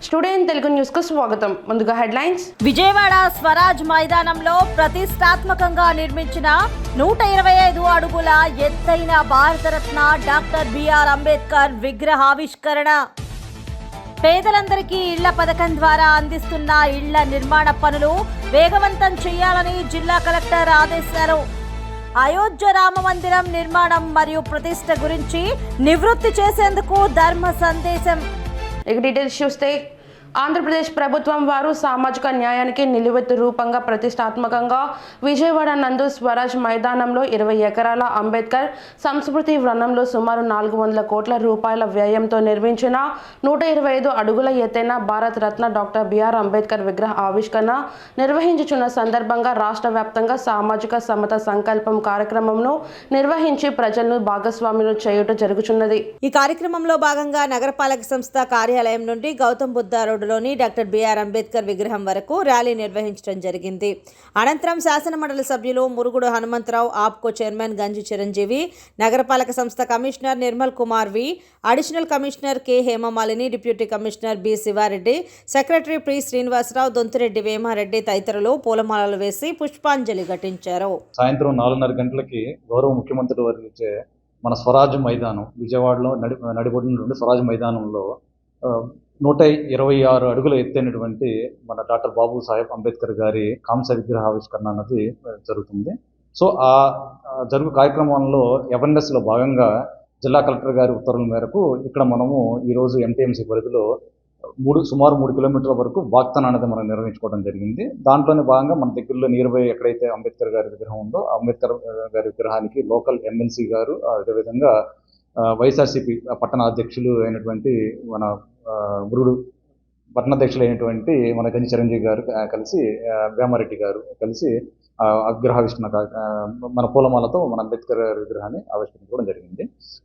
Student Telugu news కు స్వాగతం. ముందుగా హెడ్లైన్స్. విజయవాడ స్వరాజ్ మైదానంలో ప్రతిష్టాత్మకంగా నిర్మించిన 125 అడుగుల ఎత్తైన భారతరత్న డాక్టర్ బిఆర్ అంబేద్కర్ విగ్రహావిష్కరణ. పేదలందరికీ ఇళ్ల పథకం ద్వారా అందిస్తున్న ఇళ్ల నిర్మాణ పనులు వేగవంతం చేయాలని జిల్లా కలెక్టర్ ఆదేశాలు. అయోధ్య రామ మందిరం నిర్మాణం మరియు ప్రతిష్ట గురించి నివృత్తి చేసేందుకు ధర్మ సందేశం. ఇక డీటెయిల్స్ చూస్తే ఆంధ్రప్రదేశ్ ప్రభుత్వం వారు సామాజిక న్యాయానికి నిలువెత్తు రూపంగా ప్రతిష్టాత్మకంగా విజయవాడ నందు స్వరాజ్ మైదానంలో 20 ఎకరాల అంబేద్కర్ సంస్కృతి వనంలో సుమారు 400 కోట్ల రూపాయల వ్యయంతో నిర్మించిన 125 అడుగుల ఎత్తైన భారత రత్న డాక్టర్ బిఆర్ అంబేద్కర్ విగ్రహ ఆవిష్కరణ నిర్వహించుచున్న సందర్భంగా రాష్ట్ర వ్యాప్తంగా సామాజిక సమత సంకల్పం కార్యక్రమంను నిర్వహించి ప్రజలను భాగస్వాములు చేయుట జరుగుతున్నది. ఈ కార్యక్రమంలో భాగంగా నగరపాలక సంస్థ కార్యాలయం నుండి గౌతమ్ బుద్ధ రోడ్డులోని డాక్టర్ బిఆర్ అంబేద్కర్ విగ్రహం వరకు ర్యాలీ నిర్వహించడం జరిగింది. అనంతరం శాసనమండలి సభ్యులు మురుగుడు హనుమంతరావు, ఆప్కో చైర్మన్ గంజి చిరంజీవి, నగరపాలక సంస్థ commissioner Nirmal Kumar V, additional commissioner K Hemamalini, deputy commissioner B Sivareddy, secretary P Srinivasarao, Donthireddy Vemareddy తదితరులు పూలమాలలు వేసి పుష్పాంజలి ఘటించారు. సాయంత్రం 4:30 గంటలకి గౌరవ ముఖ్యమంత్రి వారి మన స్వరాజ్ మైదానం విజయవాడలో నడిబొడినటువంటి స్వరాజ్ మైదానంలో 126 అడుగుల ఎత్తైనటువంటి మన డాక్టర్ బాబు సాహెబ్ అంబేద్కర్ గారి కాంస్య విగ్రహావిష్కరణ అన్నది జరుగుతుంది. సో ఆ జరుగు కార్యక్రమంలో అవేర్నెస్లో భాగంగా జిల్లా కలెక్టర్ గారి ఉత్తర్వుల మేరకు ఇక్కడ మనము ఈరోజు ఎంటీఎంసీ పరిధిలో సుమారు 3 కిలోమీటర్ల వరకు వాక్థాన్ అనేది మనం నిర్వహించుకోవడం జరిగింది. దాంట్లోనే భాగంగా మన దగ్గరలో నియర్ బై ఎక్కడైతే అంబేద్కర్ గారి విగ్రహం ఉందో అంబేద్కర్ గారి విగ్రహానికి లోకల్ ఎమ్మెల్సీ గారు, అదేవిధంగా వైఎస్ఆర్సీపీ పట్టణ అధ్యక్షులు అయినటువంటి మన గురుడు పట్టణాధ్యక్షులు అయినటువంటి మన గంజి చిరంజీవి గారు కలిసి, వేమారెడ్డి గారు కలిసి విగ్రహావిష్కరణ మన పూలమాలతో మన అంబేద్కర్ విగ్రహాన్ని ఆవిష్కరించుకోవడం జరిగింది.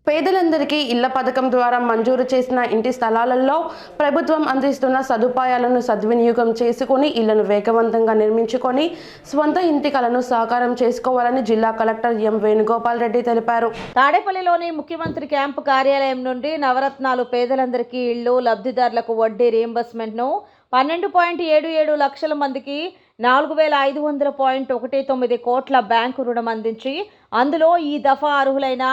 పేదలందరికీ ఇళ్ల పథకం ద్వారా మంజూరు చేసిన ఇంటి స్థలాలలో ప్రభుత్వం అందిస్తున్న సదుపాయాలను సద్వినియోగం చేసుకుని ఇళ్లను వేగవంతంగా నిర్మించుకొని స్వంత ఇంటి కలను సాకారం చేసుకోవాలని జిల్లా కలెక్టర్ ఎం వేణుగోపాల్ రెడ్డి తెలిపారు. తాడేపల్లిలోని ముఖ్యమంత్రి క్యాంపు కార్యాలయం నుండి నవరత్నాలు పేదలందరికీ ఇళ్లు లబ్ధిదారులకు వడ్డీ రీయింబర్స్మెంట్ను 12.77 లక్షల మందికి 4500.19 కోట్ల బ్యాంకు రుణం అందించి అందులో ఈ దఫా అర్హులైన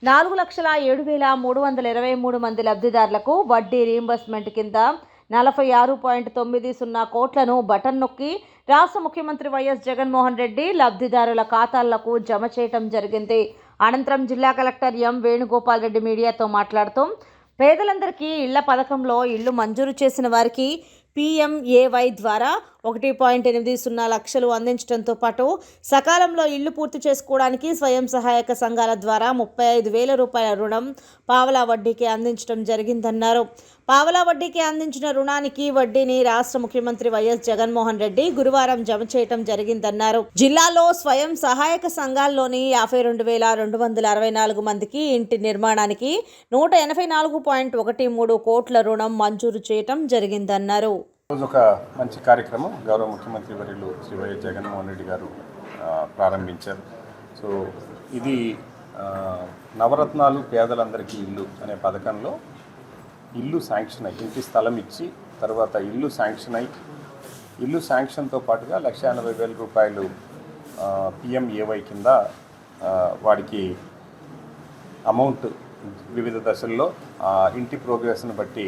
4,07,323 మంది లబ్ధిదారులకు వడ్డీ రీయింబర్స్మెంట్ కింద 46.90 కోట్లను బటన్ నొక్కి రాష్ట్ర ముఖ్యమంత్రి వైఎస్ జగన్మోహన్ రెడ్డి లబ్ధిదారుల ఖాతాలకు జమ చేయడం జరిగింది. అనంతరం జిల్లా కలెక్టర్ ఎం వేణుగోపాల్ రెడ్డి మీడియాతో మాట్లాడుతూ పేదలందరికీ ఇళ్ల పథకంలో ఇళ్లు మంజూరు చేసిన వారికి PMAY ద్వారా 1.80 లక్షలు అందించడంతో పాటు సకాలంలో ఇళ్లు పూర్తి చేసుకోవడానికి స్వయం సహాయక సంఘాల ద్వారా 35,000 రూపాయల రుణం పావలా వడ్డీకి అందించడం జరిగిందన్నారు. పావలా వడ్డీకి అందించిన రుణానికి వడ్డీని రాష్ట్ర ముఖ్యమంత్రి వైఎస్ జగన్మోహన్ రెడ్డి గురువారం జమ చేయడం జరిగిందన్నారు. జిల్లాలో స్వయం సహాయక సంఘాల్లోని 52,264 మందికి ఇంటి నిర్మాణానికి 184.13 కోట్ల రుణం మంజూరు చేయడం జరిగిందన్నారు. రోజు ఒక మంచి కార్యక్రమం గౌరవ ముఖ్యమంత్రి వర్యులు శ్రీ వైఎస్ జగన్మోహన్ రెడ్డి గారు ప్రారంభించారు. సో ఇది నవరత్నాలు పేదలందరికీ ఇల్లు అనే పథకంలో ఇల్లు శాంక్షన్ అయ్యి ఇంటి స్థలం ఇచ్చి తర్వాత ఇల్లు శాంక్షన్ అయ్యి ఇల్లు శాంక్షన్తో పాటుగా 1,80,000 రూపాయలు PMAY కింద వాడికి అమౌంట్ వివిధ దశల్లో ఇంటి ప్రోగ్రెస్ని బట్టి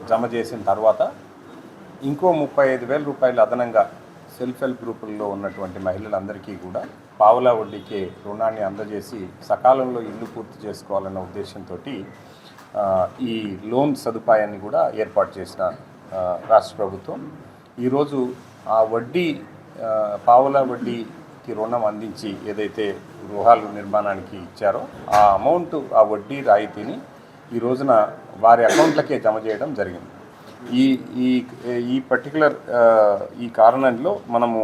జమ చేసిన తర్వాత ఇంకో 35,000 రూపాయలు అదనంగా సెల్ఫ్ హెల్ప్ గ్రూపుల్లో ఉన్నటువంటి మహిళలందరికీ కూడా పావలా వడ్డీకే రుణాన్ని అందజేసి సకాలంలో ఇల్లు పూర్తి చేసుకోవాలన్న ఉద్దేశంతో ఈ లోన్ సదుపాయాన్ని కూడా ఏర్పాటు చేసిన రాష్ట్ర ప్రభుత్వం ఈరోజు ఆ వడ్డీ పావలా వడ్డీకి రుణం అందించి ఏదైతే గృహాల నిర్మాణానికి ఇచ్చారో ఆ అమౌంట్, ఆ వడ్డీ రాయితీని ఈ రోజున వారి అకౌంట్లకే జమ చేయడం జరిగింది. ఈ పర్టికులర్ ఈ కారణంలో మనము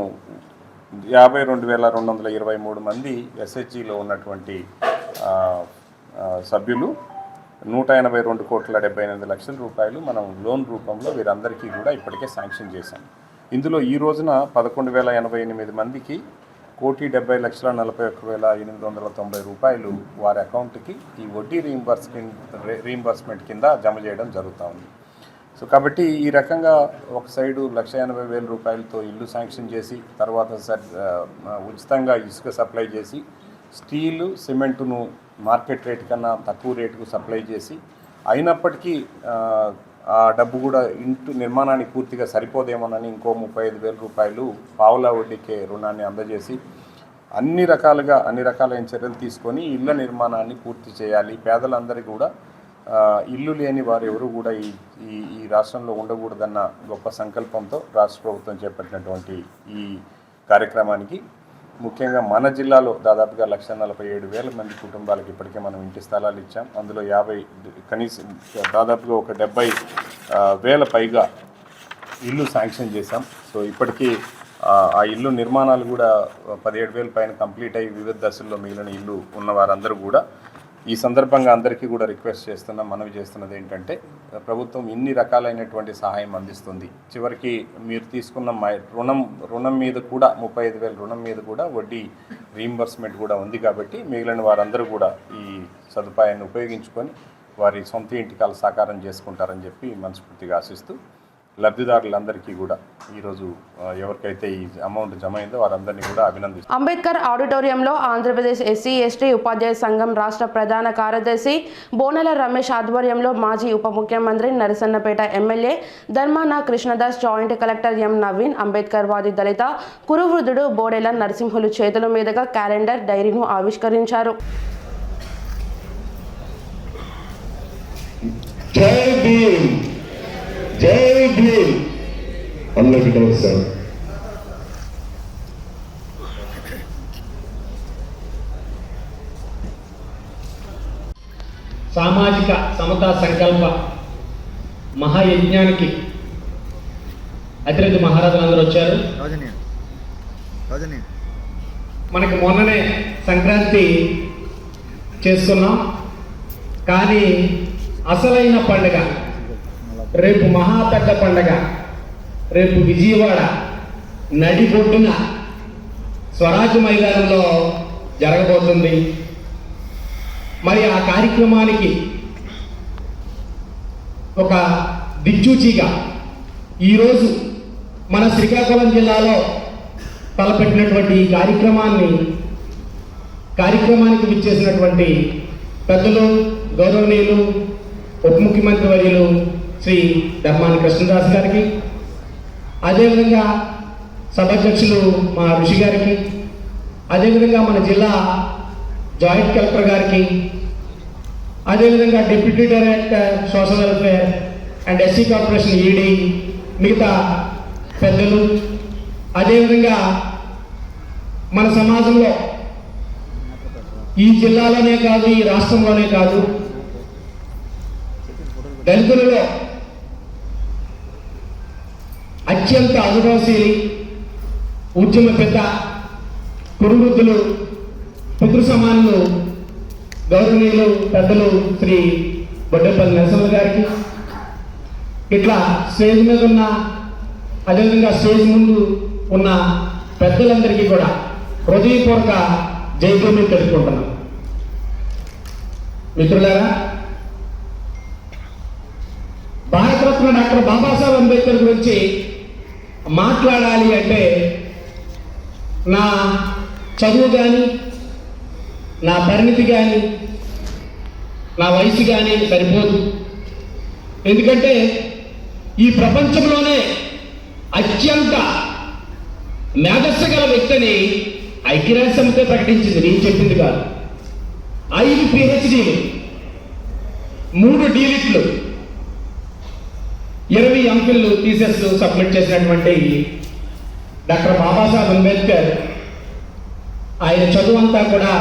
52,223 మంది SHGలో ఉన్నటువంటి సభ్యులు 182.78 లక్షల రూపాయలు మనం లోన్ రూపంలో వీరందరికీ కూడా ఇప్పటికే శాంక్షన్ చేశాం. ఇందులో ఈ రోజున 11,088 మందికి 1,70,41,890 రూపాయలు వారి అకౌంట్కి ఈ వడ్డీ రీయింబర్స్మెంట్ కింద జమ చేయడం జరుగుతూ ఉంది. సో సో కాబట్టి ఈ రకంగా ఒక సైడు 1,80,000 రూపాయలతో ఇల్లు శాంక్షన్ చేసి తర్వాత ఉచితంగా ఇసుక సప్లై చేసి స్టీలు సిమెంటును మార్కెట్ రేట్ కన్నా తక్కువ రేటుకు సప్లై చేసి అయినప్పటికీ ఆ డబ్బు కూడా ఇంటి నిర్మాణానికి పూర్తిగా సరిపోదేమోనని ఇంకో 35,000 రూపాయలు పావులా వడ్డీకే రుణాన్ని అందజేసి అన్ని రకాలైన చర్యలు తీసుకొని ఇళ్ల నిర్మాణాన్ని పూర్తి చేయాలి. పేదలందరికీ కూడా ఇల్లు లేని వారు ఎవరు కూడా ఈ రాష్ట్రంలో ఉండకూడదన్న గొప్ప సంకల్పంతో రాష్ట్ర ప్రభుత్వం చేపట్టినటువంటి ఈ కార్యక్రమానికి ముఖ్యంగా మన జిల్లాలో దాదాపుగా 1,47,000 మంది కుటుంబాలకు ఇప్పటికే మనం ఇంటి స్థలాలు ఇచ్చాం. అందులో 50 కనీసం దాదాపుగా ఒక 70,000 పైగా ఇల్లు శాంక్షన్ చేశాం. సో ఇప్పటికీ ఆ ఇల్లు నిర్మాణాలు కూడా 17,000 పైన కంప్లీట్ అయ్యి వివిధ దశల్లో మిగిలిన ఇల్లు ఉన్న వారందరూ కూడా ఈ సందర్భంగా అందరికీ కూడా రిక్వెస్ట్ చేస్తున్నాం, మనవి చేస్తున్నది ఏంటంటే ప్రభుత్వం ఇన్ని రకాలైనటువంటి సహాయం అందిస్తుంది. చివరికి మీరు తీసుకున్న రుణం మీద కూడా 35,000 రుణం మీద కూడా వడ్డీ రీయింబర్స్మెంట్ కూడా ఉంది. కాబట్టి మిగిలిన వారందరూ కూడా ఈ సదుపాయాన్ని ఉపయోగించుకొని వారి సొంత ఇంటికాలు సాకారం చేసుకుంటారని చెప్పి మనస్ఫూర్తిగా ఆశిస్తూ లబ్ధిదారులందరికీ కూడా ఈరోజు ఎవరికైతే ఈ అమౌంట్ జమ అయిందో వారందరినీ కూడా అభినందిస్తున్నాను. అంబేద్కర్ ఆడిటోరియంలో ఆంధ్రప్రదేశ్ ఎస్సీ ఎస్టీ ఉపాధ్యాయ సంఘం రాష్ట్ర ప్రధాన కార్యదర్శి బోనెల రమేష్ ఆధ్వర్యంలో మాజీ ఉప ముఖ్యమంత్రి Narasannapeta MLA Dharmana Krishnadas, joint collector M Naveen, Ambedkar వాది దళిత కురువృద్ధుడు బోడెల నరసింహులు చేతుల మీదుగా క్యాలెండర్ డైరీను ఆవిష్కరించారు. జై భీమ్ అందరికీ నమస్కారం. సామాజిక సమతా సంకల్ప మహాయజ్ఞానికి అతిరథి మహారాజులందరూ వచ్చారు. మనకి మొన్ననే సంక్రాంతి చేసుకున్నాం, కానీ అసలైన పండుగ రేపు మహాపెద్ద పండగ. రేపు విజయవాడ నడిబొడ్డున స్వరాజ్య మైదానంలో జరగబోతుంది. మరి ఆ కార్యక్రమానికి ఒక దిక్సూచిగా ఈరోజు మన శ్రీకాకుళం జిల్లాలో తలపెట్టినటువంటి ఈ కార్యక్రమానికి విచ్చేసినటువంటి పెద్దలు, గౌరవనీయులు ఉప ముఖ్యమంత్రి వర్యులు శ్రీ ధర్మాన కృష్ణదాస్ గారికి, అదేవిధంగా సభాధ్యక్షులు మా ఋషి గారికి, అదేవిధంగా మన జిల్లా జాయింట్ కలెక్టర్ గారికి, అదేవిధంగా deputy director social welfare and SC corporation ED, మిగతా పెద్దలు, అదేవిధంగా మన సమాజంలో ఈ జిల్లాలోనే కాదు, ఈ రాష్ట్రంలోనే కాదు, దళితులలో అత్యంత అభినవశీలి ఉద్యమ పెద్ద కురువృద్ధులు, పితృ సమానులు, గౌరవనీయులు పెద్దలు శ్రీ బొడ్డేపల్లి నరసింహ గారికి, ఇట్లా స్టేజ్ మీద ఉన్న, అదేవిధంగా స్టేజ్ ముందు ఉన్న పెద్దలందరికీ కూడా హృదయపూర్వక జైభూమిని తెలుపుకుంటున్నాం. మిత్రులారా, భారతరత్న డాక్టర్ బాబాసాహెబ్ అంబేద్కర్ గురించి మాట్లాడాలి అంటే నా చదువు కానీ, నా పరిణితి కానీ, నా వయసు కానీ సరిపోదు. ఎందుకంటే ఈ ప్రపంచంలోనే అత్యంత మేధస్సు గల వ్యక్తిని ఐక్యరాజ్య సమితి ప్రకటించింది, నేను చెప్పింది కాదు. 5 PhDలు, 3 డీలిట్లు, 20 ఎంఫిల్ థీసిస్ సబ్మిట్ చేసినటువంటి డాక్టర్ బాబాసాహెబ్ అంబేద్కర్ ఆయన చదువు అంతా కూడా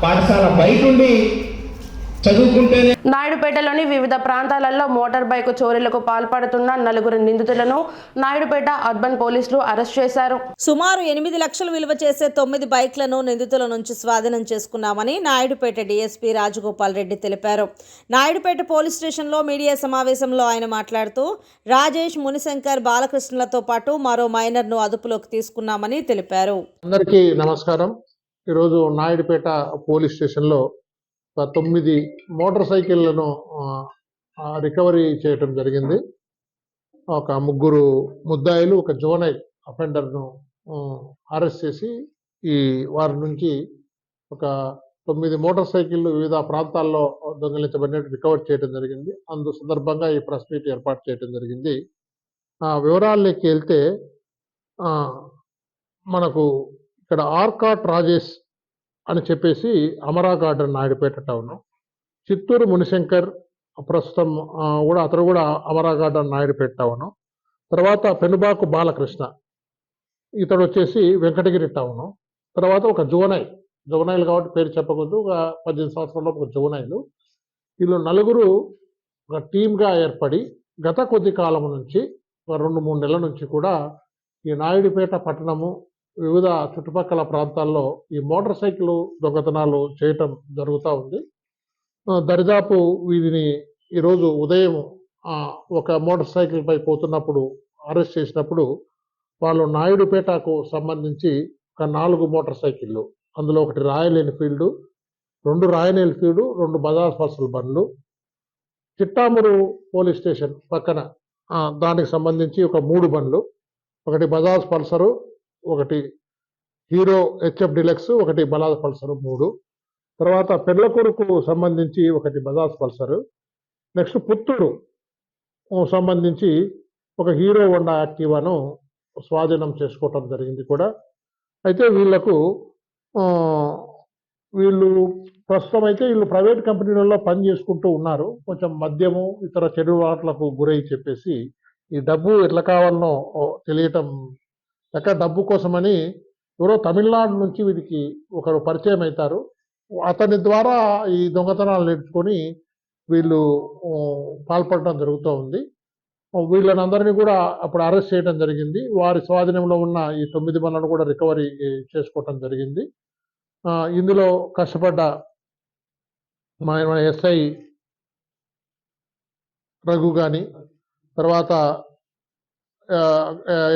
పాఠశాల బయట ఉండి చదువుకుంటేనే. నాయుడుపేటలోని వివిధ ప్రాంతాలలో మోటార్ బైక్ చోరీలకు పాల్పడుతున్న 4 నిందితులను నాయుడుపేట అర్బన్ పోలీసులు అరెస్ట్ చేశారు. సుమారు 8 లక్షలు విలువ చేసే 9 బైక్లను నిందితుల నుంచి స్వాధీనం చేసుకున్నామని నాయుడుపేట డీఎస్పీ రాజగోపాల్ రెడ్డి తెలిపారు. నాయుడుపేట పోలీస్ స్టేషన్లో మీడియా సమావేశంలో ఆయన మాట్లాడుతూ రాజేష్, మునిశంకర్, బాలకృష్ణలతో పాటు మరో మైనర్ను అదుపులోకి తీసుకున్నామని తెలిపారు. అందరికీ నమస్కారం. ఈరోజు నాయుడుపేట పోలీస్ స్టేషన్లో 9 మోటార్ సైకిళ్లను రికవరీ చేయటం జరిగింది. ఒక ముగ్గురు ముద్దాయిలు ఒక జోనైల్ అఫెండర్ను అరెస్ట్ చేసి ఈ వారి నుంచి ఒక 9 మోటార్ సైకిళ్ళు వివిధ ప్రాంతాల్లో దొంగిలించబడినట్టు రికవర్ చేయడం జరిగింది. అందు సందర్భంగా ఈ ప్రెస్ మీట్ ఏర్పాటు చేయడం జరిగింది. వివరాల్లోకి వెళ్తే మనకు ఇక్కడ ఆర్కాట్ రాజేష్ అని చెప్పేసి అమరా గార్డెన్ నాయుడుపేట టౌన్, చిత్తూరు మునిశంకర్ ప్రస్తుతం కూడా అతను కూడా అమరా గార్డెన్ నాయుడుపేట టౌన్, తర్వాత పెనుబాకు బాలకృష్ణ ఇతడు వచ్చేసి వెంకటగిరి టౌన్, తర్వాత ఒక జువనైల్ కాబట్టి పేరు చెప్పకూడదు, ఒక 18 సంవత్సరాల ఒక జువనైలు. వీళ్ళు నలుగురు ఒక టీమ్గా ఏర్పడి గత కొద్ది కాలం నుంచి 2-3 నెలల నుంచి కూడా ఈ నాయుడుపేట పట్టణము వివిధ చుట్టుపక్కల ప్రాంతాల్లో ఈ మోటార్ సైకిల్ దొంగతనాలు చేయటం జరుగుతూ ఉంది. దరిదాపు వీధిని ఈరోజు ఉదయం ఒక మోటార్ సైకిల్ పై పోతున్నప్పుడు అరెస్ట్ చేసినప్పుడు వాళ్ళు నాయుడుపేటకు సంబంధించి ఒక 4 మోటార్ సైకిళ్ళు, అందులో ఒకటి royal Enfield, 2 royal Enfield, 2 Bajaj Pulsar బండ్లు, చిట్టామూరు పోలీస్ స్టేషన్ పక్కన దానికి సంబంధించి ఒక 3 బండ్లు, ఒకటి బజాజ్ పల్సరు, ఒకటి హీరో హెచ్ఎఫ్ డిలక్స్, ఒకటి బజాజ్ పల్సరు 3, తర్వాత పెర్లకూరుకు సంబంధించి ఒకటి బజాజ్ పల్సరు, నెక్స్ట్ పుత్తూరు సంబంధించి ఒక హీరో హోండా యాక్టివాను స్వాధీనం చేసుకోవటం జరిగింది కూడా. అయితే వీళ్ళు ప్రస్తుతం అయితే వీళ్ళు ప్రైవేట్ కంపెనీలలో పని చేసుకుంటూ ఉన్నారు. కొంచెం మద్యము ఇతర చెడు వాట్లకు గురై చెప్పేసి ఈ డబ్బు ఎట్లా కావాలనో తెలియటం లేక డబ్బు కోసమని ఎవరో తమిళనాడు నుంచి వీరికి ఒకరు పరిచయం అవుతారు. అతని ద్వారా ఈ దొంగతనాలు నేర్చుకొని వీళ్ళు పాల్పడటం జరుగుతూ ఉంది. వీళ్ళనందరినీ కూడా అప్పుడు అరెస్ట్ చేయడం జరిగింది. వారి స్వాధీనంలో ఉన్న ఈ 9 మందిని కూడా రికవరీ చేసుకోవటం జరిగింది. ఇందులో కష్టపడ్డ మా ఎస్ఐ రఘు కానీ, తర్వాత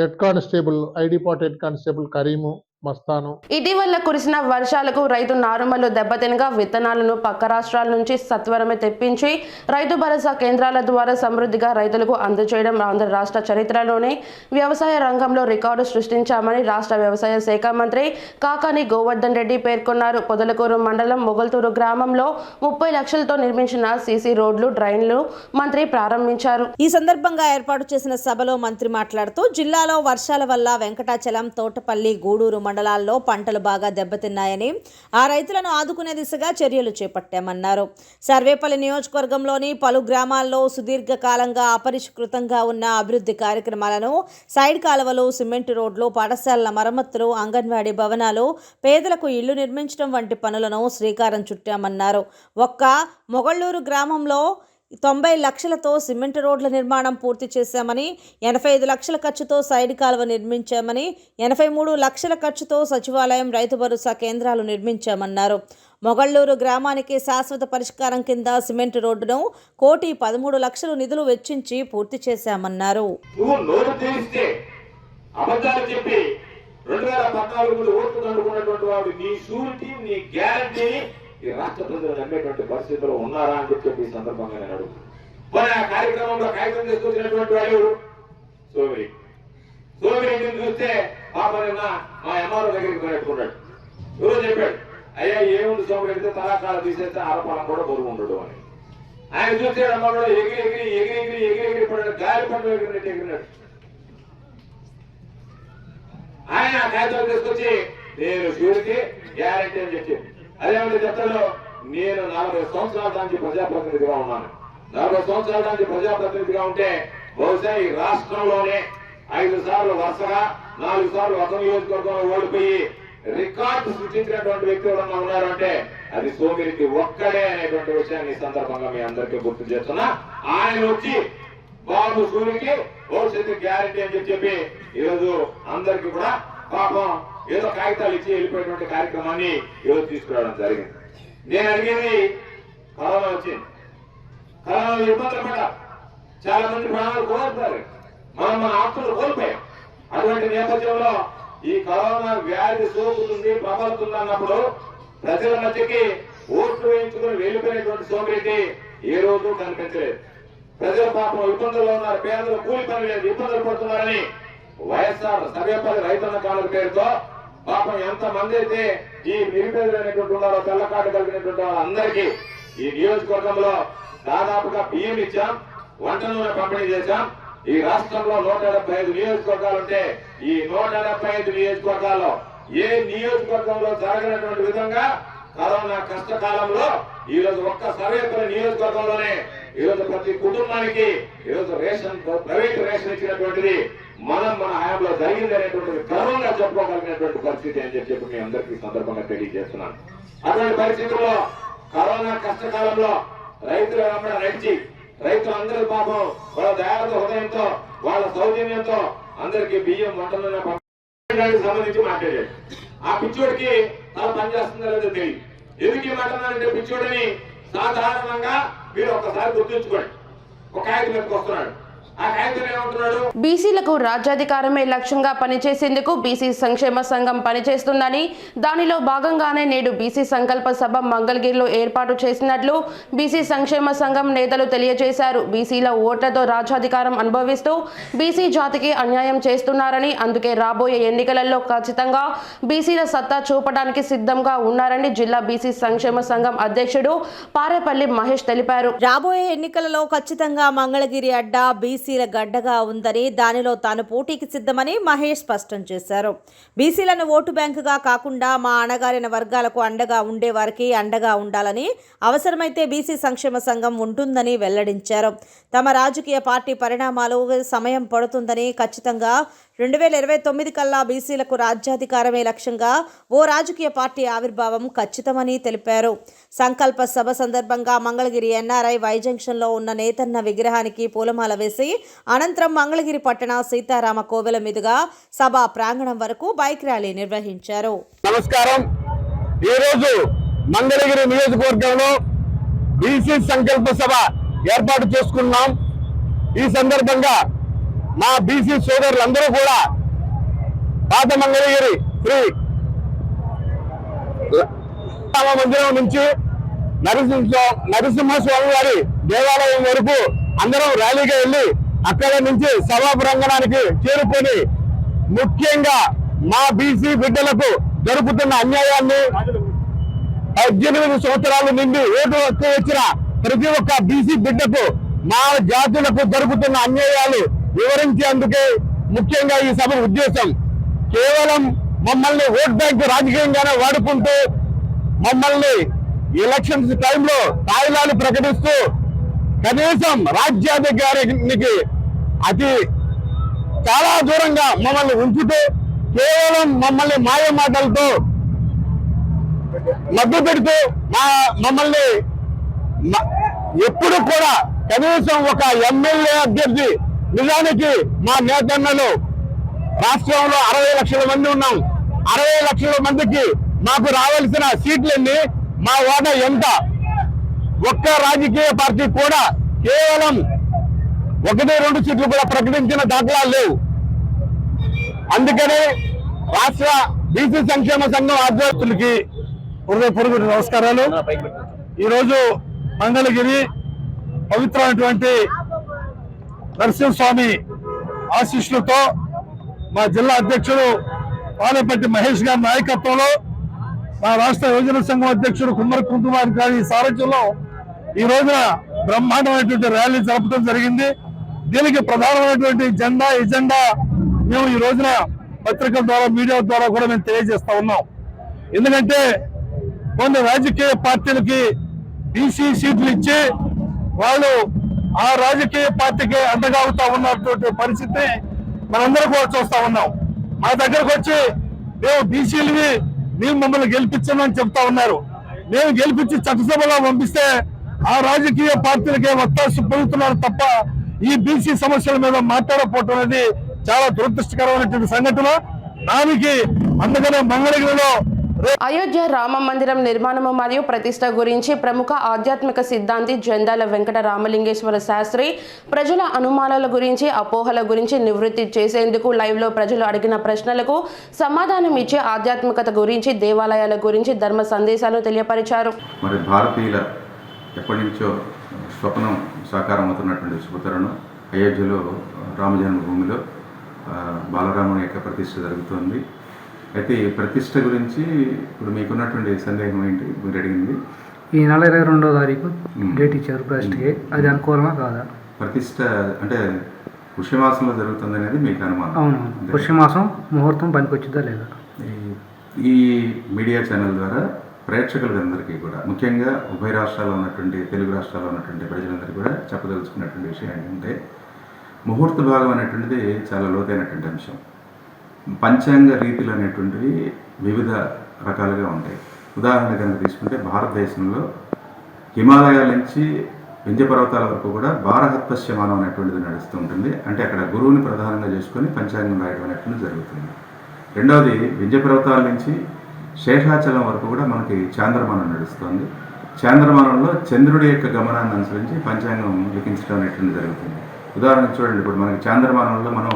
హెడ్ కానిస్టేబుల్ ఐడిపాట్ హెడ్ కానిస్టేబుల్ కరీము, మస్తాను. ఇటీవల కురిసిన వర్షాలకు రైతు నారుమళ్లు దెబ్బతినగా విత్తనాలను పక్క రాష్ట్రాల నుంచి సత్వరమే తెప్పించి రైతు భరోసా కేంద్రాల ద్వారా సమృద్ధిగా రైతులకు అందజేయడం ఆంధ్ర రాష్ట్ర చరిత్రలోనే వ్యవసాయ రంగంలో రికార్డు సృష్టించామని రాష్ట్ర వ్యవసాయ శాఖ మంత్రి కాకాని గోవర్ధన్ రెడ్డి పేర్కొన్నారు. పొదలకూరు మండలం మొగల్తూరు గ్రామంలో 30 లక్షలతో నిర్మించిన సీసీ రోడ్లు, డ్రైన్లు మంత్రి ప్రారంభించారు. ఈ సందర్భంగా ఏర్పాటు చేసిన సభలో మంత్రి మాట్లాడుతూ జిల్లాలో వర్షాల వల్ల వెంకటాచలం, తోటపల్లి, గూడూరు మండలాల్లో పంటలు బాగా దెబ్బతిన్నాయని, ఆ రైతులను ఆదుకునే దిశగా చర్యలు చేపట్టామన్నారు. సర్వేపల్లి నియోజకవర్గంలోని పలు గ్రామాల్లో సుదీర్ఘకాలంగా అపరిష్కృతంగా ఉన్న అభివృద్ధి కార్యక్రమాలను, సైడ్ కాలువలు, సిమెంట్ రోడ్లు, పాఠశాలల మరమ్మతులు, అంగన్వాడీ భవనాలు, పేదలకు ఇళ్లు నిర్మించడం వంటి పనులను శ్రీకారం చుట్టామన్నారు. ఒక్క మొగళ్ళూరు గ్రామంలో 90 లక్షలతో సిమెంట్ రోడ్ల నిర్మాణం పూర్తి చేశామని, 85 లక్షల ఖర్చుతో సైడ్ కాలువ నిర్మించామని, 83 లక్షల ఖర్చుతో సచివాలయం, రైతు భరోసా కేంద్రాలు నిర్మించామన్నారు. మొగళ్ళూరు గ్రామానికి శాశ్వత పరిష్కారం కింద సిమెంట్ రోడ్డును 1,13,00,000 నిధులు వెచ్చించి పూర్తి చేశామన్నారు. ఈ రాష్ట్ర ప్రజలు నమ్మేటువంటి పరిస్థితిలో ఉన్నారా అని చెప్పి ఈ సందర్భంగా నేను అడుగుతున్నాను. మరి ఆ కార్యక్రమంలో కాగితం తీసుకొచ్చినటువంటి వాడు సోమిరెడ్డిని చూస్తే పాప నిన్న మా ఎంఆర్ఓ దగ్గరికి పెట్టుకున్నాడు. ఎవరో చెప్పాడు, అయ్యా ఏముంది సోమిరెడ్డితే తలాకాలు తీసేస్తే ఆరపాలం కూడా బరువు ఉండడు అని. ఆయన చూస్తే అమ్మలో ఎగిరి పడిన గాలి పండు ఎగిరినాడు. ఆయన ఆ కాగితాలు తీసుకొచ్చి నేను షూరిటీ గ్యారంటీ అని చెప్పి, అదేమంటే చెప్తాను, నేను 40 సంవత్సరాల నుంచి ప్రజాప్రతినిధిగా ఉన్నాను. 40 సంవత్సరాల నుంచి ప్రజాప్రతినిధిగా ఉంటే బహుశా ఈ రాష్ట్రంలోనే 5 సార్లు వరుసగా 4 సార్లు ఒక నియోజకవర్గంలో ఓడిపోయి రికార్డు సృష్టించినటువంటి వ్యక్తి ఎవరన్నా ఉన్నారంటే అది సోమిరెడ్డి ఒక్కడే అనేటువంటి విషయాన్ని ఈ సందర్భంగా మీ అందరికీ గుర్తు చేస్తున్నా. ఆయన వచ్చి బాబు సూరికి భవిష్యత్తు గ్యారంటీ అని చెప్పి ఈరోజు అందరికీ కూడా పాపం ఏదో కాగితాలు ఇచ్చి వెళ్ళిపోయినటువంటి కార్యక్రమాన్ని ఈరోజు తీసుకురావడం జరిగింది. నేను అడిగేది, కరోనా వచ్చింది, కరోనా ఇబ్బందులు పడ్డా చాలా మంది ప్రాణాలు కోల్పోయారు, మనం మన ఆస్తులు కోల్పోయాం. అటువంటి నేపథ్యంలో ఈ కరోనా వ్యాధి సోకుతుంది, ప్రబలుతుంది అన్నప్పుడు ప్రజల మధ్యకి ఓట్లు వేయించుకుని వెళ్ళిపోయినటువంటి సోమిరెడ్డి ఏ రోజు కనిపించలేదు. ప్రజలు పాపం ఇబ్బందుల్లో ఉన్నారు, పేదలు కూలి పని లేదు, ఇబ్బందులు పడుతున్నారని వైఎస్ఆర్ సర్వేపల్లి రైతన్న కార్డుల పేరుతో పాపం ఎంత మంది అయితే ఈ నిరుపేదలు అనేటువంటి ఉన్నారో, తెల్ల కార్డు కలిగినటువంటి వాళ్ళందరికీ ఈ నియోజకవర్గంలో దాదాపుగా బియ్యం ఇచ్చాం, వంట నూనె పంపిణీ చేశాం. ఈ రాష్ట్రంలో 175 నియోజకవర్గాలు ఉంటే ఈ 175 నియోజకవర్గాల్లో ఏ నియోజకవర్గంలో జరగనటువంటి విధంగా కరోనా కష్టకాలంలో ఈ రోజు ఒక్క సర్వేపల్లి నియోజకవర్గంలోనే ఈ రోజు ప్రతి కుటుంబానికి ఈ రోజు రేషన్, ప్రైవేట్ రేషన్ ఇచ్చినటువంటిది మన హయాంలో జరిగింది అనేటువంటిది గర్వంగా చెప్పుకోగలిగినటువంటి పరిస్థితి అని చెప్పి మీ అందరికీ సందర్భంగా తెలియజేస్తున్నాను. అటువంటి పరిస్థితుల్లో కరోనా కష్టకాలంలో రైతులు వెంబడ నడిచి రైతులందరూ పాపం వాళ్ళ దయాలతో, హృదయంతో, వాళ్ళ సౌజన్యంతో అందరికీ బియ్యం, వంటలను సంబంధించి మాట్లాడాడు. ఆ పిచ్చోడికి తల పనిచేస్తుందో లేదో తెలియదు. ఎందుకు మాట్లాడాలంటే పిచ్చోడిని సాధారణంగా మీరు ఒక్కసారి గుర్తుంచుకోండి. ఒక కాగితం మీదకి వస్తున్నాడు, ఆ కాగితం ఏమంటున్నాడు? బీసీలకు రాజ్యాధికారమే లక్ష్యంగా పనిచేసేందుకు బీసీ సంక్షేమ సంఘం పనిచేస్తుందని, దానిలో భాగంగానే నేడు బీసీ సంకల్ప సభ మంగళగిరిలో ఏర్పాటు చేసినట్లు బీసీ సంక్షేమ సంఘం నేతలు తెలియజేశారు. బీసీల ఓట్లతో రాజ్యాధికారం అనుభవిస్తూ బీసీ జాతికి అన్యాయం చేస్తున్నారని, అందుకే రాబోయే ఎన్నికలలో ఖచ్చితంగా బీసీల సత్తా చూపడానికి సిద్ధంగా ఉన్నారని జిల్లా బీసీ సంక్షేమ సంఘం అధ్యక్షుడు పారేపల్లి మహేష్ తెలిపారు. రాబోయే ఎన్నికలలో ఖచ్చితంగా మంగళగిరి అడ్డా బీసీల గడ్డగా ఉందని, దానిలో తాను పోటీకి సిద్ధమని మహేష్ స్పష్టం చేశారు. బీసీలను ఓటు బ్యాంకుగా కాకుండా మా అణగారిన వర్గాలకు అండగా ఉండే వారికి అండగా ఉండాలని, అవసరమైతే బీసీ సంక్షేమ సంఘం ఉంటుందని వెల్లడించారు. తమ రాజకీయ పార్టీ పరిణామాలు సమయం పడుతుందని, ఖచ్చితంగా 2029 కల్లా బీసీలకు రాజ్యాధికారమే లక్ష్యంగా ఓ రాజకీయ పార్టీ ఆవిర్భావం ఖచ్చితమని తెలిపారు. సంకల్ప సభ సందర్భంగా మంగళగిరి ఎన్ఆర్ఐ వై జంక్షన్లో ఉన్న నేతన్న విగ్రహానికి పూలమాల వేసి అనంతరం మంగళగిరి పట్టణ సీతారామ కోవెల మీదుగా సభా ప్రాంగణం వరకు బైక్ ర్యాలీ నిర్వహించారు. నమస్కారం. ఈరోజు మంగళగిరి నియోజకవర్గంలో బీసీ సంకల్ప సభ ఏర్పాటు చేసుకున్నాం. ఈ సందర్భంగా మా బీసీ సోదరులందరూ కూడా పాత మంగళగిరి శ్రీ రామ మందిరం నుంచి నరసింహస్వామి వారి దేవాలయం వరకు అందరం ర్యాలీగా వెళ్ళి అక్కడ నుంచి సభా ప్రాంగణానికి చేరుకొని ముఖ్యంగా మా బీసీ బిడ్డలకు జరుపుతున్న అన్యాయాన్ని, 18 సంవత్సరాల నుండి ఓటు హక్కు వచ్చిన ప్రతి ఒక్క బీసీ బిడ్డకు మా జాతులకు జరుగుతున్న అన్యాయాలు వివరించేందుకే ముఖ్యంగా ఈ సభ ఉద్దేశం. కేవలం మమ్మల్ని ఓట్ బ్యాంక్ రాజకీయంగానే వాడుకుంటూ మమ్మల్ని ఎలక్షన్స్ టైంలో తాయిలాలు ప్రకటిస్తూ కనీసం రాజ్యాధికారానికి అతి చాలా దూరంగా మమ్మల్ని ఉంచుతూ కేవలం మమ్మల్ని మాయ మాటలతో మద్దతు పెడుతూ మమ్మల్ని ఎప్పుడు కూడా కనీసం ఒక ఎమ్మెల్యే అభ్యర్థి, నిజానికి మా నేతన్నలు రాష్ట్రంలో 60 లక్షల మంది ఉన్నాం. 60 లక్షల మందికి మాకు రావాల్సిన సీట్లన్నీ, మా వాటా ఎంత? ఒక్క రాజకీయ పార్టీ కూడా కేవలం 1-2 సీట్లు కూడా ప్రకటించిన దాఖలాలు లేవు. అందుకనే రాష్ట్ర బీసీ సంక్షేమ సంఘం అధ్యక్షులకి హృదయపూర్వక నమస్కారాలు. ఈరోజు మంగళగిరి పవిత్రమైనటువంటి నరసింహస్వామి ఆశీస్సులతో మా జిల్లా అధ్యక్షుడు పాలేపల్లి మహేష్ గారి నాయకత్వంలో, మా రాష్ట్ర యువజన సంఘం అధ్యక్షుడు కుమ్మరి కుంకుమార్ గారి సారథ్యంలో ఈ రోజున బ్రహ్మాండమైనటువంటి ర్యాలీ జరపడం జరిగింది. దీనికి ప్రధానమైనటువంటి ఎజెండా మేము ఈ రోజున పత్రికల ద్వారా, మీడియా ద్వారా కూడా మేము తెలియజేస్తా ఉన్నాం. ఎందుకంటే కొన్ని రాజకీయ పార్టీలకి బీసీ సీట్లు ఇచ్చి వాళ్ళు ఆ రాజకీయ పార్టీకి అండగా అవుతా ఉన్నటువంటి పరిస్థితి మనందరం కూడా చూస్తా ఉన్నాం. మా దగ్గరకు వచ్చి మేము బీసీలని మేము మమ్మల్ని గెలిపించమని చెప్తా ఉన్నారు. మేము గెలిపించి చట్టసభలో పంపిస్తే ఆ రాజకీయ పార్టీలకే వత్తాసు పొందుతున్నారు తప్ప ఈ బీసీ సమస్యల మీద మాట్లాడకపోవటం అనేది చాలా దురదృష్టకరమైనటువంటి సంఘటన. దానికి అందుకనే మంగళగిరిలో అయోధ్య రామ మందిరం నిర్మాణము మరియు ప్రతిష్ట గురించి ప్రముఖ ఆధ్యాత్మిక సిద్ధాంతి జందాల వెంకట రామలింగేశ్వర శాస్త్రి ప్రజల అనుమానాల గురించి, అపోహల గురించి నివృత్తి చేసేందుకు లైవ్లో ప్రజలు అడిగిన ప్రశ్నలకు సమాధానం ఇచ్చే ఆధ్యాత్మికత గురించి, దేవాలయాల గురించి ధర్మ సందేశాలు తెలియపరిచారు. మరి భారతీయుల ఎప్పటి నుంచో స్వప్నం సాకారం అవుతున్నటువంటి శుభతరుణం. అయోధ్యలో రామజన్మభూమిలో బాలరాముని యొక్క ప్రతిష్ఠ జరుగుతోంది. అయితే ఈ ప్రతిష్ఠ గురించి ఇప్పుడు మీకున్నటువంటి సందేహం ఏంటి? మీరు అడిగింది ఈ నెల 22వ తారీఖు డేట్ ఇచ్చారు ప్రతిష్ఠకి, అది అనుకూలమా కాదా? ప్రతిష్ఠ అంటే పుష్యమాసంలో జరుగుతుంది అనేది మీకు అనుమానం? అవును, పుష్యమాసం ముహూర్తం పనికొచ్చిందా లేదా? ఈ మీడియా ఛానల్ ద్వారా ప్రేక్షకులందరికీ కూడా, ముఖ్యంగా ఉభయ రాష్ట్రాల్లో ఉన్నటువంటి, తెలుగు రాష్ట్రాల్లో ఉన్నటువంటి ప్రజలందరికీ కూడా చెప్పదలుచుకున్నటువంటి విషయం ఏంటంటే, ముహూర్త భాగం అనేటువంటిది చాలా లోతైనటువంటి అంశం. పంచాంగ రీతులు అనేటువంటివి వివిధ రకాలుగా ఉంటాయి. ఉదాహరణ కనుక తీసుకుంటే భారతదేశంలో హిమాలయాల నుంచి వింధ్య పర్వతాల వరకు కూడా బారహత్పశ్యమానం అనేటువంటిది నడుస్తూ ఉంటుంది. అంటే అక్కడ గురువుని ప్రధానంగా చేసుకొని పంచాంగం రాయడం అనేటువంటిది జరుగుతుంది. రెండవది, వింధ్య పర్వతాల నుంచి శేషాచలం వరకు కూడా మనకి చాంద్రమానం నడుస్తుంది. చాంద్రమానంలో చంద్రుడి యొక్క గమనాన్ని అనుసరించి పంచాంగం లిఖించడం అనేటువంటి జరుగుతుంది. ఉదాహరణకు చూడండి, ఇప్పుడు మనకి చాంద్రమానంలో మనం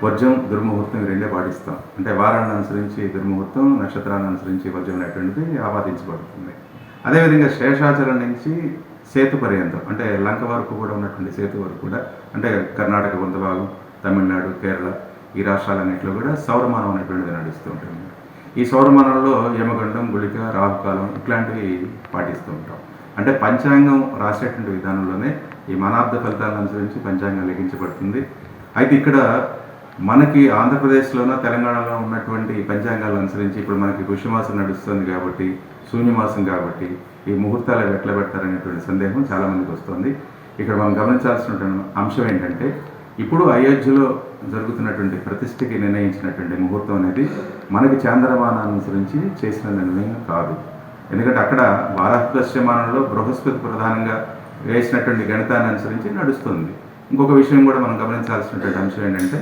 వర్జం, దుర్ముహూర్తం రెండే పాటిస్తాం. అంటే వారాన్ని అనుసరించి దుర్ముహూర్తం, నక్షత్రాన్ని అనుసరించి వర్జం అనేటువంటిది ఆపాదించబడుతుంది. అదేవిధంగా శేషాచలం నుంచి సేతు పర్యంతం, అంటే లంక వరకు కూడా ఉన్నటువంటి సేతు వరకు కూడా, అంటే కర్ణాటక కొంత భాగం, తమిళనాడు, కేరళ ఈ రాష్ట్రాలన్నింటిలో కూడా సౌరమానం అనేటువంటిది నడుస్తూ ఉంటుంది. ఈ సౌరమానంలో యమగండం, గుళిక, రాహుకాలం ఇట్లాంటివి పాటిస్తూ ఉంటాం. అంటే పంచాంగం రాసేటువంటి విధానంలోనే ఈ మనాబ్ద ఫలితాలను అనుసరించి పంచాంగం లిఖించబడుతుంది. అయితే ఇక్కడ మనకి ఆంధ్రప్రదేశ్లోనో తెలంగాణలో ఉన్నటువంటి పంచాంగాలను అనుసరించి ఇప్పుడు మనకి పుష్యమాసం నడుస్తుంది కాబట్టి, శూన్యమాసం కాబట్టి ఈ ముహూర్తాలు ఎట్లా పెడతారనేటువంటి సందేహం చాలామందికి వస్తుంది. ఇక్కడ మనం గమనించాల్సిన అంశం ఏంటంటే, ఇప్పుడు అయోధ్యలో జరుగుతున్నటువంటి ప్రతిష్ఠకి నిర్ణయించినటువంటి ముహూర్తం అనేది మనకి చాంద్రమానాన్ని అనుసరించి చేసిన నిర్ణయం కాదు. ఎందుకంటే అక్కడ వారాహ్యమానంలో బృహస్పతి ప్రధానంగా వేసినటువంటి గణితాన్ని అనుసరించి నడుస్తుంది. ఇంకొక విషయం కూడా మనం గమనించాల్సినటువంటి అంశం ఏంటంటే,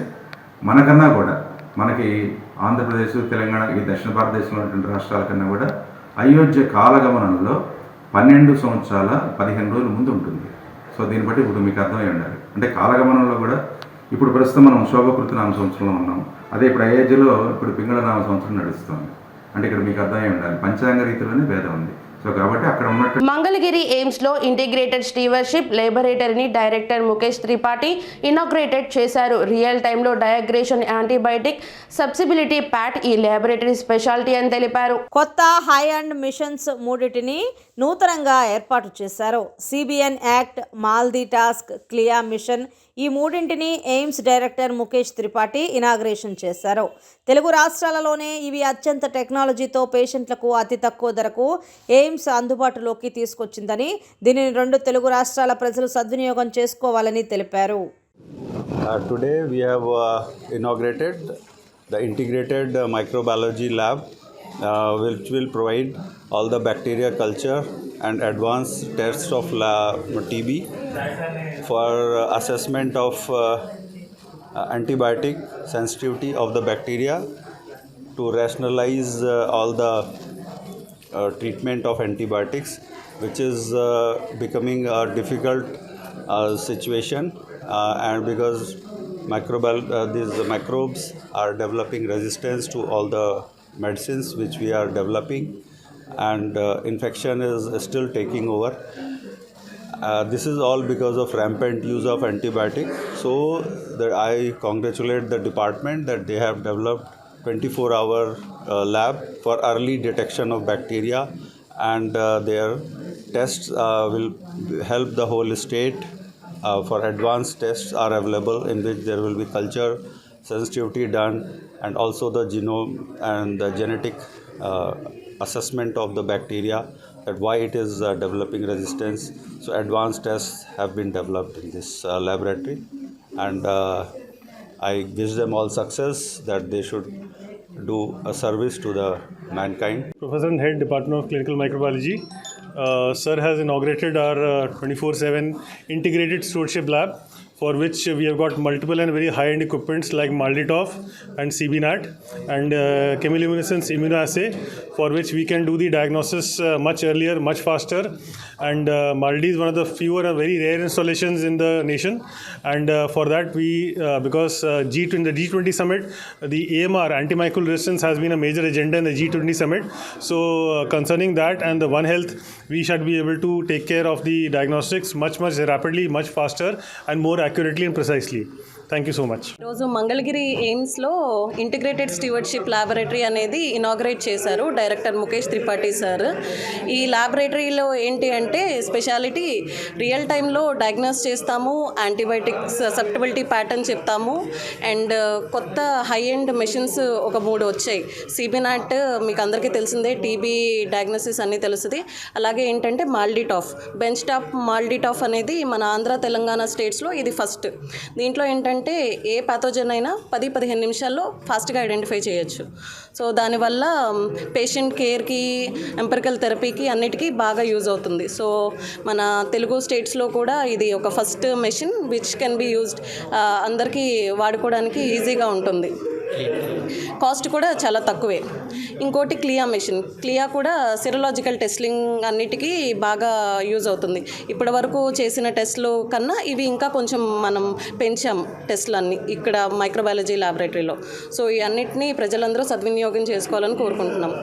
మనకన్నా కూడా, మనకి ఆంధ్రప్రదేశ్, తెలంగాణ ఈ దక్షిణ భారతదేశంలో ఉన్నటువంటి రాష్ట్రాల కన్నా కూడా అయోధ్య కాలగమనంలో 12 సంవత్సరాల 15 రోజుల ముందు ఉంటుంది. సో దీన్ని బట్టి ఇప్పుడు మీకు అర్థమై ఉండాలి. అంటే కాలగమనంలో కూడా ఇప్పుడు ప్రస్తుతం మనం శోభకృత నామ సంవత్సరంలో ఉన్నాం. అదే ఇప్పుడు అయోధ్యలో ఇప్పుడు పింగళ నామ సంవత్సరం నడుస్తుంది. అంటే ఇక్కడ మీకు అర్థమై ఉండాలి, పంచాంగ రీతిలోనే భేదం ఉంది. సో కాబట్టి అక్కడ ఉన్నట్టు మంగళగిరి ఎయిమ్స్ లో ఇంటిగ్రేటెడ్ స్టీవర్షిప్ లేబొరేటరీని డైరెక్టర్ ముఖేష్ త్రిపాఠి ఇనాగ్రేటెడ్ చేశారు. రియల్ టైంలో డయాగ్రేషన్, యాంటీబయాటిక్ సబ్సిబిలిటీ ప్యాట్ ఈ ల్యాబొరేటరీ స్పెషాలిటీ అని తెలిపారు. కొత్త హై అండ్ మిషన్స్ మూడిటిని నూతనంగా ఏర్పాటు చేశారు. సిబిఎన్ యాక్ట్, మాల్దీ టాస్క్, క్లియా మిషన్ ఈ మూడింటిని AIIMS director Mukesh Tripathi inauguration చేశారు. తెలుగు రాష్ట్రాలలోనే ఇవి అత్యంత టెక్నాలజీతో పేషెంట్లకు అతి తక్కువ ధరకు ఎయిమ్స్ అందుబాటులోకి తీసుకొచ్చిందని, దీనిని 2 తెలుగు రాష్ట్రాల ప్రజలు సద్వినియోగం చేసుకోవాలని తెలిపారు. Today we have inaugurated the integrated microbiology lab, which will provide all the bacteria culture and advanced tests of TB for assessment of antibiotic sensitivity of the bacteria, to rationalize all the treatment of antibiotics, which is becoming a difficult situation, and because these microbes are developing resistance to all the medicines which we are developing, and infection is still taking over. This is all because of rampant use of antibiotic. So I congratulate the department that they have developed 24-hour lab for early detection of bacteria, and their tests will help the whole state. For advanced tests are available, in which there will be culture sensitivity done, and also the genome and the genetic assessment of the bacteria, that why it is developing resistance. So advanced tests have been developed in this laboratory, and I wish them all success, that they should do a service to the mankind. Professor and Head, Department of Clinical Microbiology. Sir has inaugurated our 24/7 integrated stewardship lab, for which we have got multiple and very high-end equipments like MALDI-TOF and CBNAT and chemiluminescence immunoassay, for which we can do the diagnosis much earlier, much faster. And MALDI is one of the fewer and very rare installations in the nation. And for that, we because in the G20 summit, the AMR, antimicrobial resistance, has been a major agenda in the G20 summit. So concerning that and the One Health, we should be able to take care of the diagnostics much rapidly, much faster and more accurately and precisely. Thank you so much. ఈరోజు Mangalagiri ఎయిమ్స్లో integrated stewardship laboratory అనేది inaugurate చేశారు director Mukesh Tripathi sir. ఈ ల్యాబొరేటరీలో ఏంటి అంటే speciality real టైంలో diagnose చేస్తాము, antibiotics susceptibility pattern చెప్తాము, and కొత్త హై ఎండ్ మెషిన్స్ ఒక 3 వచ్చాయి. CBNAT మీకు అందరికీ తెలిసిందే, టీబీ డయాగ్నోసిస్ అన్నీ తెలుస్తుంది. అలాగే ఏంటంటే MALDI-TOF, బెంచ్ టాప్ MALDI-TOF అనేది మన ఆంధ్ర తెలంగాణ స్టేట్స్లో ఇది ఫస్ట్. దీంట్లో ఏంటంటే ఏ పాథోజన్ అయినా 10-15 నిమిషాల్లో ఫాస్ట్గా ఐడెంటిఫై చేయొచ్చు. సో దానివల్ల పేషెంట్ కేర్కి, ఎంపెరికల్ థెరపీకి అన్నిటికీ బాగా యూజ్ అవుతుంది. సో మన తెలుగు స్టేట్స్లో కూడా ఇది ఒక first machine which can be used, అందరికీ వాడుకోవడానికి ఈజీగా ఉంటుంది. కాస్ట్ కూడా చాలా తక్కువే. ఇంకోటి క్లియా మెషిన్, క్లియా కూడా సిరలాజికల్ టెస్టింగ్ అన్నిటికీ బాగా యూజ్ అవుతుంది. ఇప్పటి వరకు చేసిన టెస్ట్లు కన్నా ఇవి ఇంకా కొంచెం మనం పెంచాం టెస్ట్లు అన్నీ ఇక్కడ మైక్రోబయాలజీ ల్యాబొరేటరీలో. సో ఈ అన్నిటినీ ప్రజలందరూ సద్వినియోగం చేసుకోవాలని కోరుకుంటున్నాం.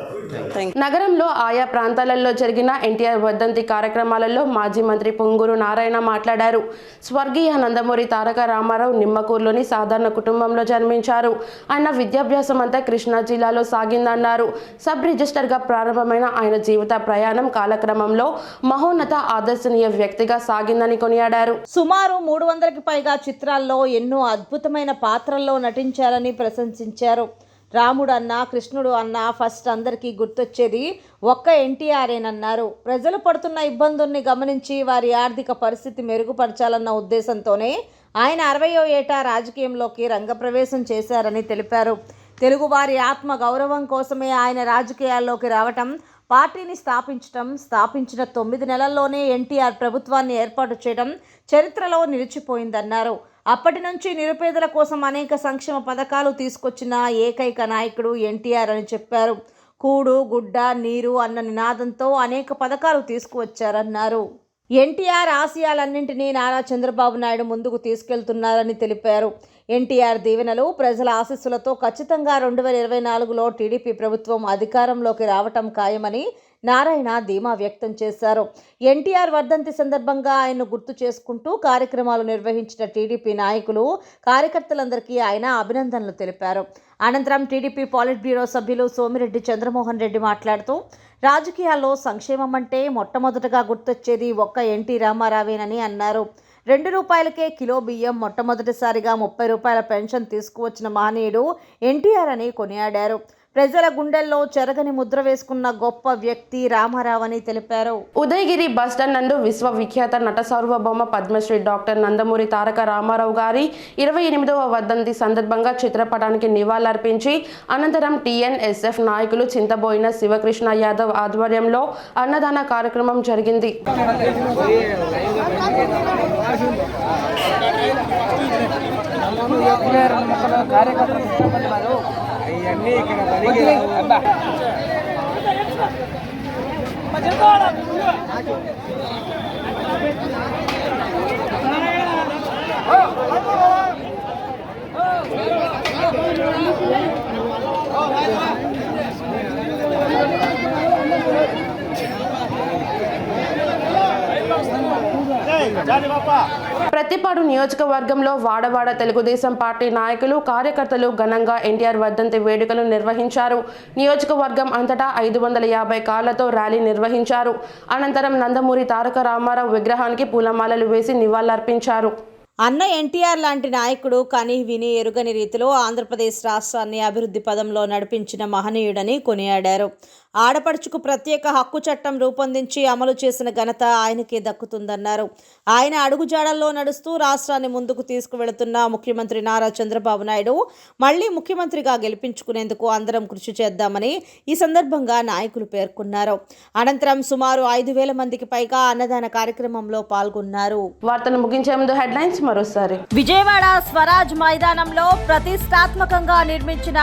Thank you. నగరంలో ఆయా ప్రాంతాలలో జరిగిన ఎన్టీఆర్ వర్ధంతి కార్యక్రమాలలో మాజీ మంత్రి పొంగూరు నారాయణ మాట్లాడారు. స్వర్గీయ నందమూరి తారక రామారావు నిమ్మకూరులోని సాధారణ కుటుంబంలో జన్మించారు. ఆయన విద్యాభ్యాసం అంతా కృష్ణా జిల్లాలో సాగిందన్నారు. సబ్ రిజిస్టర్గా ప్రారంభమైన ఆయన జీవిత ప్రయాణం కాలక్రమంలో మహోన్నత ఆదర్శనీయ వ్యక్తిగా సాగిందని కొనియాడారు. సుమారు 300కి పైగా చిత్రాల్లో ఎన్నో అద్భుతమైన పాత్రల్లో నటించారని ప్రశంసించారు. రాముడు అన్నా, కృష్ణుడు అన్నా ఫస్ట్ అందరికీ గుర్తొచ్చేది ఒక్క ఎన్టీఆర్ఏనన్నారు. ప్రజలు పడుతున్న ఇబ్బందుల్ని గమనించి వారి ఆర్థిక పరిస్థితి మెరుగుపరచాలన్న ఉద్దేశంతోనే ఆయన 60వ ఏట రాజకీయంలోకి రంగప్రవేశం చేశారని తెలిపారు. తెలుగువారి ఆత్మ గౌరవం కోసమే ఆయన రాజకీయాల్లోకి రావటం, పార్టీని స్థాపించిన 9 నెలల్లోనే ఎన్టీఆర్ ప్రభుత్వాన్ని ఏర్పాటు చేయడం చరిత్రలో నిలిచిపోయిందన్నారు. అప్పటి నుంచి నిరుపేదల కోసం అనేక సంక్షేమ పథకాలు తీసుకొచ్చిన ఏకైక నాయకుడు ఎన్టీఆర్ అని చెప్పారు. కూడు, గుడ్డ, నీరు అన్న నినాదంతో అనేక పథకాలు తీసుకువచ్చారన్నారు. ఎన్టీఆర్ ఆశయాలన్నింటినీ నారా చంద్రబాబు నాయుడు ముందుకు తీసుకెళ్తున్నారని తెలిపారు. ఎన్టీఆర్ దీవెనలు, ప్రజల ఆశీస్సులతో ఖచ్చితంగా 2024లో టీడీపీ ప్రభుత్వం అధికారంలోకి రావటం ఖాయమని నారాయణ ధీమా వ్యక్తం చేశారు. ఎన్టీఆర్ వర్ధంతి సందర్భంగా ఆయన్ను గుర్తు చేసుకుంటూ కార్యక్రమాలు నిర్వహించిన టీడీపీ నాయకులు, కార్యకర్తలందరికీ ఆయన అభినందనలు తెలిపారు. అనంతరం టీడీపీ పాలిట్ బ్యూరో సభ్యులు సోమిరెడ్డి చంద్రమోహన్ రెడ్డి మాట్లాడుతూ, రాజకీయాల్లో సంక్షేమం అంటే మొట్టమొదటగా గుర్తొచ్చేది ఒక్క ఎన్టీ రామారావేనని అన్నారు. 2 రూపాయలకే కిలో బియ్యం, మొట్టమొదటిసారిగా 30 రూపాయల పెన్షన్ తీసుకువచ్చిన మహనీయుడు ఎన్టీఆర్ అని కొనియాడారు. ప్రజల గుండెల్లో చెరగని ముద్ర వేసుకున్న గొప్ప వ్యక్తి రామారావు అని తెలిపారు. ఉదయగిరి బస్టాండ్ నందు విశ్వవిఖ్యాత నట సార్వభౌమ పద్మశ్రీ డాక్టర్ నందమూరి తారక రామారావు గారి 28వ వర్ధంతి సందర్భంగా చిత్రపటానికి నివాళులర్పించి అనంతరం TNSF నాయకులు చింతబోయిన శివకృష్ణ యాదవ్ ఆధ్వర్యంలో అన్నదాన కార్యక్రమం జరిగింది. ఇవన్నీ ఇక్కడ ప్రతిపాడు నియోజకవర్గంలో వాడవాడ తెలుగుదేశం పార్టీ నాయకులు, కార్యకర్తలు ఘనంగా ఎన్టీఆర్ వర్ధంతి వేడుకలు నిర్వహించారు. నియోజకవర్గం అంతటా 550 కార్లతో ర్యాలీ నిర్వహించారు. అనంతరం నందమూరి తారక రామారావు విగ్రహానికి పూలమాలలు వేసి నివాళులర్పించారు. అన్న ఎన్టీఆర్ లాంటి నాయకుడు కని విని ఎరుగని రీతిలో ఆంధ్రప్రదేశ్ రాష్ట్రాన్ని అభివృద్ధి పదంలో నడిపించిన మహనీయుడని కొనియాడారు. ఆడపడుచుకు ప్రత్యేక హక్కు చట్టం రూపొందించి అమలు చేసిన ఘనత ఆయనకే దక్కుతుందన్నారు. ఆయన అడుగుజాడల్లో నడుస్తూ రాష్ట్రాన్ని ముందుకు తీసుకువెళుతున్న ముఖ్యమంత్రి నారా చంద్రబాబు నాయుడు మళ్లీ ముఖ్యమంత్రిగా గెలిపించుకునేందుకు అందరం కృషి చేద్దామని ఈ సందర్భంగా నాయకులు పేర్కొన్నారు. అనంతరం సుమారు 5,000 మందికి పైగా అన్నదాన కార్యక్రమంలో పాల్గొన్నారు. వార్తలు ముగించే ముందు హెడ్లైన్స్ మరోసారి. విజయవాడ స్వరాజ్ మైదానంలో ప్రతిష్టాత్మకంగా నిర్మించిన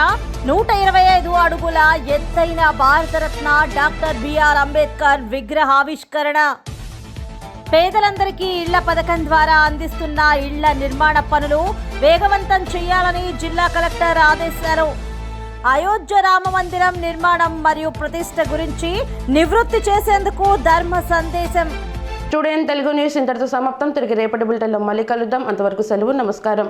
125 అడుగుల ఎత్తైన భారతరత్న డాక్టర్ బిఆర్ అంబేద్కర్ విగ్రహావిష్కరణ. పేదలందరికీ ఇళ్ల పథకం ద్వారా అందిస్తున్న ఇళ్ల నిర్మాణ పనులు వేగవంతం చేయాలని జిల్లా కలెక్టర్ ఆదేశాలు. అయోధ్య రామ మందిరం నిర్మాణం మరియు ప్రతిష్ఠ గురించి నివృత్తి చేసేందుకు ధర్మ సందేశం. స్టూడియో తెలుగు న్యూస్ ఇంతటితో సమాప్తం. తిరిగి రేపటి బులెటిన్లో మళ్ళీ కలుద్దాం. అంతవరకు సెలవు. నమస్కారం.